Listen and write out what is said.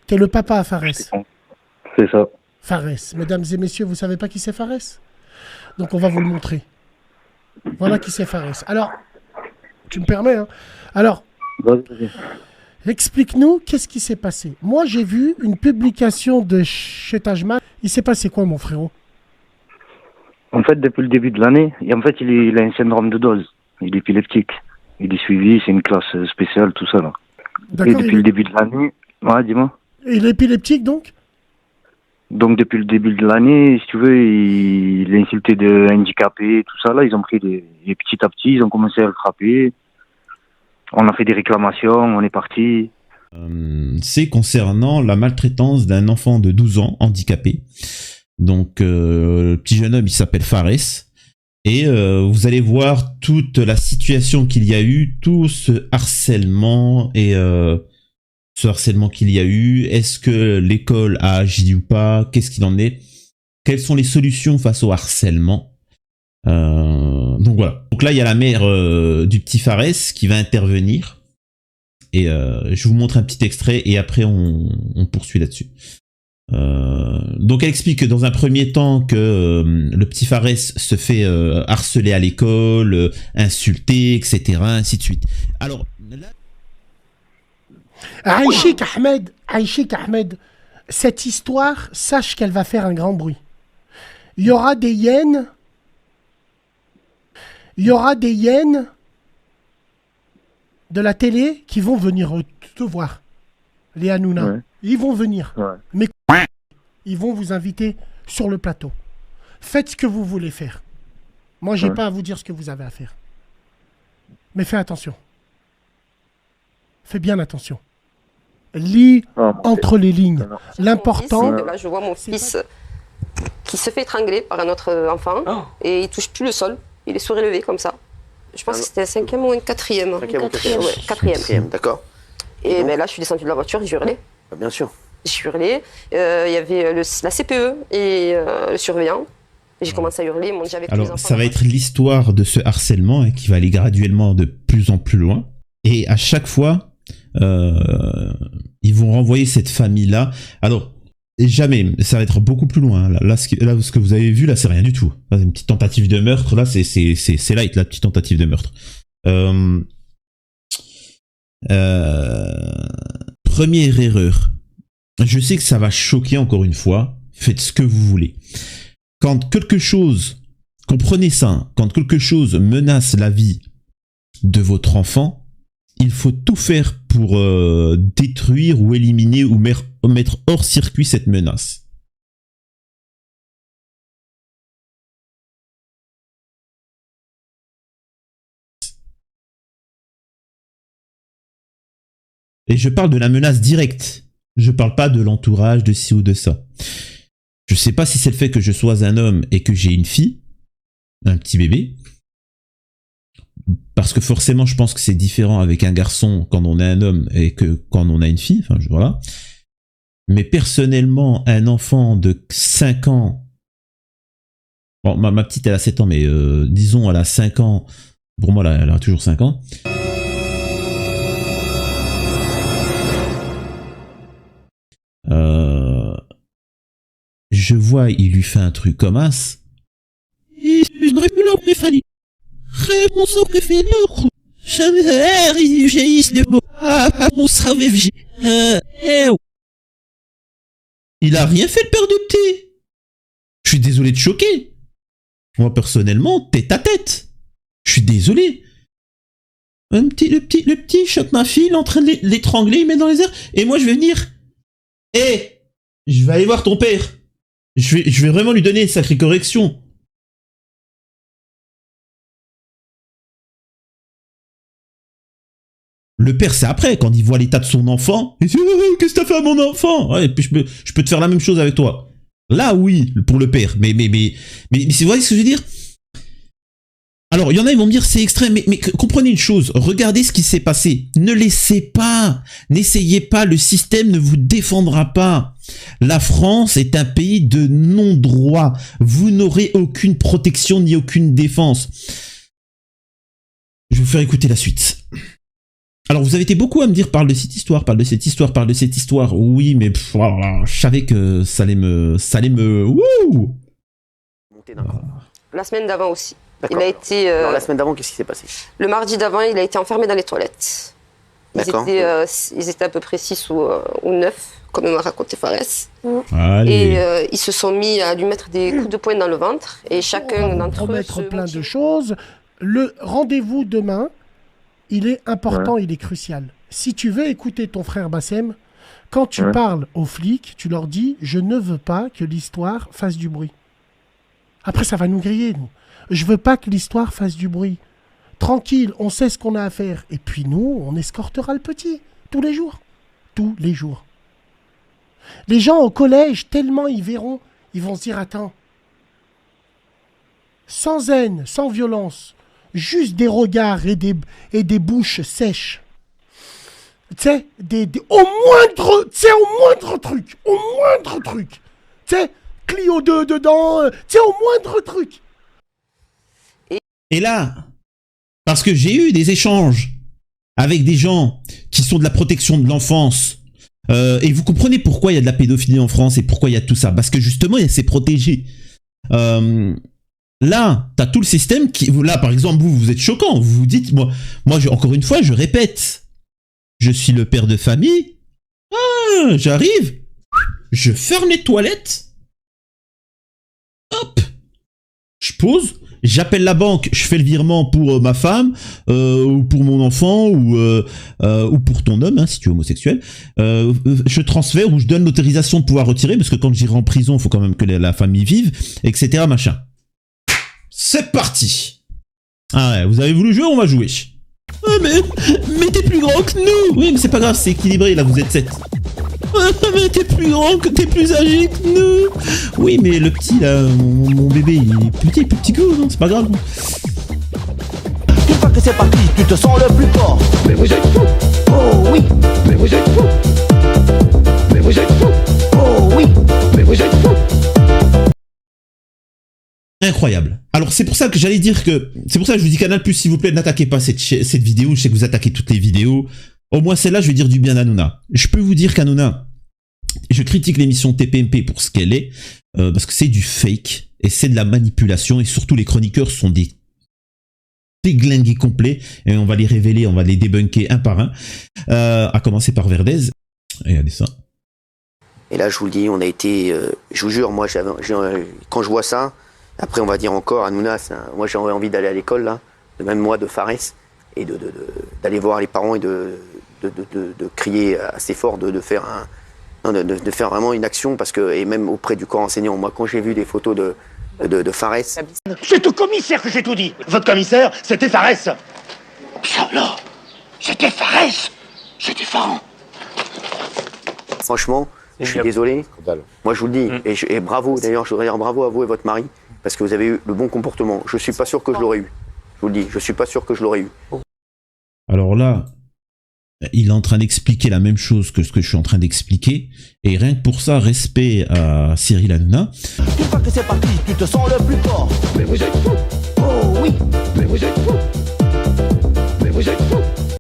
T'es le papa à Fares. C'est ça. Fares. Mesdames et messieurs, vous savez pas qui c'est Fares? Donc on va vous le montrer. Voilà qui c'est Fares. Alors, tu me permets, hein? Alors, Vas-y. explique-nous qu'est-ce qui s'est passé. Moi, j'ai vu une publication de chez Tajman. Il s'est passé quoi, mon frérot? En fait, depuis le début de l'année, et en fait, il a un syndrome de dose. Il est épileptique. Il est suivi, c'est une classe spéciale, tout ça, là. Et D'accord, depuis le début de l'année... Ouais, dis-moi. il est épileptique, donc? Donc, depuis le début de l'année, si tu veux, il a insulté de handicapés, tout ça, là. Ils ont pris et petit à petit, ils ont commencé à le frapper. On a fait des réclamations, on est parti. C'est concernant la maltraitance d'un enfant de 12 ans handicapé. Donc, le petit jeune homme, il s'appelle Fares. Et vous allez voir toute la situation qu'il y a eu, tout ce harcèlement et ce harcèlement qu'il y a eu. Est-ce que l'école a agi ou pas? Qu'est-ce qu'il en est? Quelles sont les solutions face au harcèlement? Donc voilà. Donc là, il y a la mère du petit Fares qui va intervenir. Et je vous montre un petit extrait et après on poursuit là-dessus. Donc elle explique que dans un premier temps que le petit Fares se fait harceler à l'école, insulter, etc., ainsi de suite. Alors là... Aïchik Ahmed, cette histoire, sache qu'elle va faire un grand bruit. Il y aura des hyènes de la télé qui vont venir te voir. Les Hanouna. Ouais. Ils vont venir. Ouais. Mais ils vont vous inviter sur le plateau. Faites ce que vous voulez faire. Moi, j'ai pas à vous dire ce que vous avez à faire. Mais fais attention. Fais bien attention. Lis entre les lignes. L'important... Là, je vois mon fils qui se fait étrangler par un autre enfant et il touche plus le sol. Il est surélevé comme ça. Je pense que c'était un 5e ou un 4e. Ouais, 4e. D'accord. Et ben là, je suis descendue de la voiture et j'ai hurlé. Bien sûr. J'ai hurlé. Il y avait la CPE et le surveillant. Et j'ai commencé à hurler. Alors, ça va être l'histoire de ce harcèlement qui va aller graduellement de plus en plus loin. Et à chaque fois, ils vont renvoyer cette famille-là. Alors, et jamais, ça va être beaucoup plus loin. Là, ce que vous avez vu, là, c'est rien du tout. Là, une petite tentative de meurtre, là, c'est light, la petite tentative de meurtre. Première erreur. Je sais que ça va choquer encore une fois. Faites ce que vous voulez. Comprenez ça, quand quelque chose menace la vie de votre enfant, il faut tout faire pour détruire ou éliminer ou mettre hors circuit cette menace. Et je parle de la menace directe. Je parle pas de l'entourage, de ci ou de ça. Je sais pas si c'est le fait que je sois un homme et que j'ai une fille, un petit bébé. Parce que forcément, je pense que c'est différent avec un garçon quand on est un homme et que quand on a une fille. Enfin, voilà. Mais personnellement, un enfant de 5 ans... Bon, ma petite, elle a 7 ans, mais disons, elle a 5 ans. Pour moi, elle a toujours 5 ans. Je vois, il lui fait un truc comme as. Il a rien fait, le père de thé. Je suis désolé de choquer. Moi, personnellement, tête à tête. Je suis désolé. Le petit choque ma fille, il est en train de l'étrangler, il met dans les airs. Et moi, je vais venir. Je vais aller voir ton père. Je vais vraiment lui donner une sacrée correction. Le père, c'est après, quand il voit l'état de son enfant. Il dit, qu'est-ce que t'as fait à mon enfant? Ouais, et puis je peux te faire la même chose avec toi. Là, oui, pour le père. Mais vous voyez ce que je veux dire? Alors, il y en a, ils vont me dire c'est extrême, mais comprenez une chose, regardez ce qui s'est passé. Ne laissez pas, n'essayez pas, le système ne vous défendra pas. La France est un pays de non-droit. Vous n'aurez aucune protection ni aucune défense. Je vais vous faire écouter la suite. Alors, vous avez été beaucoup à me dire parle de cette histoire, parle de cette histoire, parle de cette histoire. Oui, mais voilà, je savais que ça allait me. Wouh! La semaine d'avant aussi. Il a été. Alors, la semaine d'avant, qu'est-ce qui s'est passé? Le mardi d'avant, il a été enfermé dans les toilettes. Ils étaient à peu près 6 ou 9, comme m'a raconté Fares. Et ils se sont mis à lui mettre des coups de poing dans le ventre. Et chacun d'entre eux. Promettre plein de choses. Le rendez-vous demain, il est important, il est crucial. Si tu veux écouter ton frère Bassem, quand tu parles aux flics, tu leur dis « Je ne veux pas que l'histoire fasse du bruit. » Après, ça va nous griller, nous. Je veux pas que l'histoire fasse du bruit. Tranquille, on sait ce qu'on a à faire. Et puis nous, on escortera le petit. Tous les jours. Tous les jours. Les gens au collège, tellement ils verront, ils vont se dire, attends, sans haine, sans violence, juste des regards et des bouches sèches. Tu sais, au moindre truc. Tu sais, Clio 2 dedans, tu sais, au moindre truc. Et là, parce que j'ai eu des échanges avec des gens qui sont de la protection de l'enfance, et vous comprenez pourquoi il y a de la pédophilie en France et pourquoi il y a tout ça. Parce que justement, c'est protégé. Là, t'as tout le système qui... Là, par exemple, vous êtes choquant. Vous vous dites, moi encore une fois, je répète, je suis le père de famille. Ah, j'arrive, je ferme les toilettes. Hop, je pose. J'appelle la banque, je fais le virement pour ma femme, ou pour mon enfant, ou pour ton homme, hein, si tu es homosexuel. Je transfère ou je donne l'autorisation de pouvoir retirer, parce que quand j'irai en prison, il faut quand même que la famille vive, etc. machin. C'est parti. Ah ouais, vous avez voulu jouer, on va jouer. Ah mais t'es plus grand que nous. Oui, mais c'est pas grave, c'est équilibré, là vous êtes 7. Mais t'es plus grand, t'es plus âgé que nous. Oui, mais le petit là, mon bébé, il est plus petit que vous, non, c'est pas grave. Une fois que c'est parti, tu te sens le plus fort. Mais vous êtes fous. Oh oui. Mais vous êtes fous. Mais vous êtes fous. Oh oui. Mais vous êtes fous. Incroyable. Alors c'est pour ça que j'allais dire que... C'est pour ça que je vous dis Canal+, s'il vous plaît, n'attaquez pas cette vidéo. Je sais que vous attaquez toutes les vidéos. Au moins celle-là, je vais dire du bien d'Hanouna. Je peux vous dire qu'Hanouna, je critique l'émission TPMP pour ce qu'elle est, parce que c'est du fake, et c'est de la manipulation, et surtout les chroniqueurs sont des déglingués complets, et on va les révéler, on va les débunker un par un, à commencer par Verdez. Regardez ça. Et là, je vous le dis, on a été... je vous jure, moi, quand je vois ça, après on va dire encore, Hanouna, moi j'aurais envie d'aller à l'école, là, même moi de Fares, et d'aller voir les parents et de crier assez fort, de faire vraiment une action, parce que, et même auprès du corps enseignant, moi quand j'ai vu des photos de Fares... C'est au commissaire que j'ai tout dit. Votre commissaire, c'était Fares. Ça là, c'était Fares. C'est différent. Franchement, je suis désolé. Moi je vous le dis, et bravo, d'ailleurs je voudrais dire bravo à vous et votre mari, parce que vous avez eu le bon comportement. Je suis pas sûr que je l'aurais eu. Je vous le dis, je suis pas sûr que je l'aurais eu. Alors là, il est en train d'expliquer la même chose que ce que je suis en train d'expliquer. Et rien que pour ça, respect à Cyril Hanouna. Une fois que c'est parti, tu te sens le plus fort. Mais vous êtes fous. Oh oui. Mais vous êtes fous. Mais vous êtes fous.